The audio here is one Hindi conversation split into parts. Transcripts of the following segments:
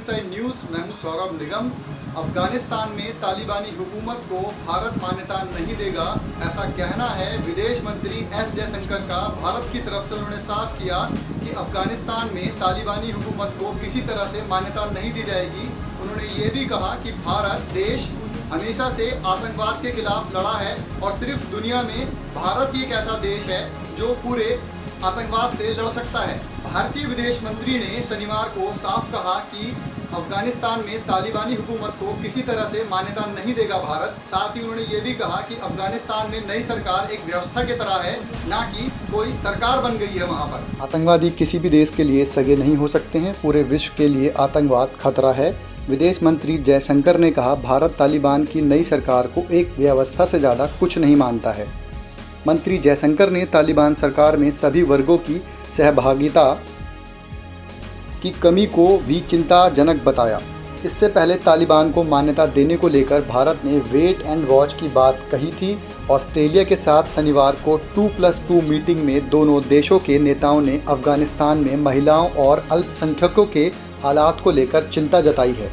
Side news. मैं हूं सौरभ निगम। अफगानिस्तान में तालिबानी हुकूमत को भारत मान्यता नहीं देगा, ऐसा कहना है विदेश मंत्री एस जयशंकर का। भारत की तरफ से उन्होंने साफ किया कि अफगानिस्तान में तालिबानी हुकूमत को किसी तरह से मान्यता नहीं दी जाएगी। उन्होंने ये भी कहा कि भारत देश हमेशा से आतंकवाद के खिलाफ लड़ा है और सिर्फ दुनिया में भारत ही एक ऐसा देश है जो पूरे आतंकवाद से लड़ सकता है। भारतीय विदेश मंत्री ने शनिवार को साफ कहा कि अफगानिस्तान में तालिबानी हुकूमत को किसी तरह से मान्यता नहीं देगा भारत। साथ ही उन्होंने ये भी कहा कि अफगानिस्तान में नई सरकार एक व्यवस्था की तरह है, ना कि कोई सरकार बन गई है वहाँ पर। आतंकवादी किसी भी देश के लिए सगे नहीं हो सकते हैं। पूरे विश्व के लिए आतंकवाद खतरा है। विदेश मंत्री जयशंकर ने कहा, भारत तालिबान की नई सरकार को एक व्यवस्था से ज़्यादा कुछ नहीं मानता है। मंत्री जयशंकर ने तालिबान सरकार में सभी वर्गों की सहभागिता की कमी को भी चिंताजनक बताया। इससे पहले तालिबान को मान्यता देने को लेकर भारत ने वेट एंड वॉच की बात कही थी। ऑस्ट्रेलिया के साथ शनिवार को 2+2 मीटिंग में दोनों देशों के नेताओं ने अफगानिस्तान में महिलाओं और अल्पसंख्यकों के हालात को लेकर चिंता जताई है।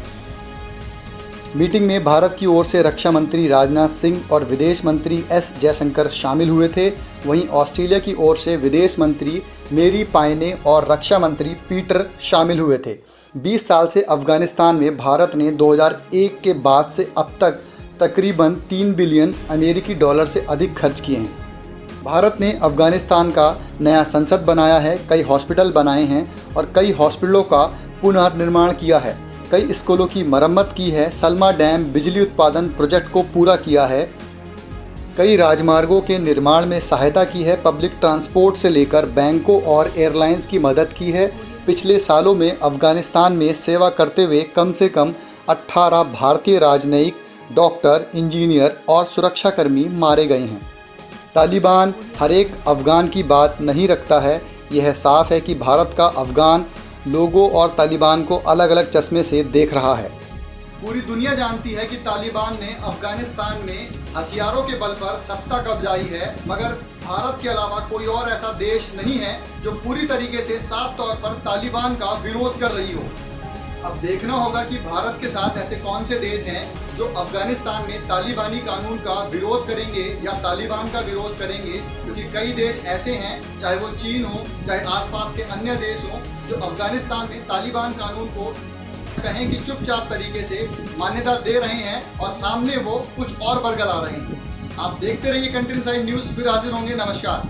मीटिंग में भारत की ओर से रक्षा मंत्री राजनाथ सिंह और विदेश मंत्री एस जयशंकर शामिल हुए थे। वहीं ऑस्ट्रेलिया की ओर से विदेश मंत्री मेरी पायने और रक्षा मंत्री पीटर शामिल हुए थे। 20 साल से अफगानिस्तान में भारत ने 2001 के बाद से अब तक तकरीबन 3 बिलियन अमेरिकी डॉलर से अधिक खर्च किए हैं। भारत ने अफगानिस्तान का नया संसद बनाया है, कई हॉस्पिटल बनाए हैं और कई हॉस्पिटलों का पुनर्निर्माण किया है। कई स्कूलों की मरम्मत की है। सलमा डैम बिजली उत्पादन प्रोजेक्ट को पूरा किया है। कई राजमार्गों के निर्माण में सहायता की है। पब्लिक ट्रांसपोर्ट से लेकर बैंकों और एयरलाइंस की मदद की है। पिछले सालों में अफगानिस्तान में सेवा करते हुए कम से कम 18 भारतीय राजनयिक, डॉक्टर, इंजीनियर और सुरक्षाकर्मी मारे गए हैं। तालिबान हर एक अफगान की बात नहीं रखता है। यह साफ है कि भारत का अफगान लोगों और तालिबान को अलग अलग चश्मे से देख रहा है। पूरी दुनिया जानती है कि तालिबान ने अफगानिस्तान में हथियारों के बल पर सत्ता कब्जाई है, मगर भारत के अलावा कोई और ऐसा देश नहीं है जो पूरी तरीके से साफ तौर पर तालिबान का विरोध कर रही हो। अब देखना होगा कि भारत के साथ ऐसे कौन से देश हैं जो अफगानिस्तान में तालिबानी कानून का विरोध करेंगे या तालिबान का विरोध करेंगे, क्योंकि कई देश ऐसे हैं, चाहे वो चीन हो, चाहे आसपास के अन्य देश हों, जो अफगानिस्तान में तालिबान कानून को कहें कि चुपचाप तरीके से मान्यता दे रहे हैं और सामने वो कुछ और बरगला रहे हैं। आप देखते रहिए कंटेंट साइड न्यूज़। फिर हाजिर होंगे। नमस्कार।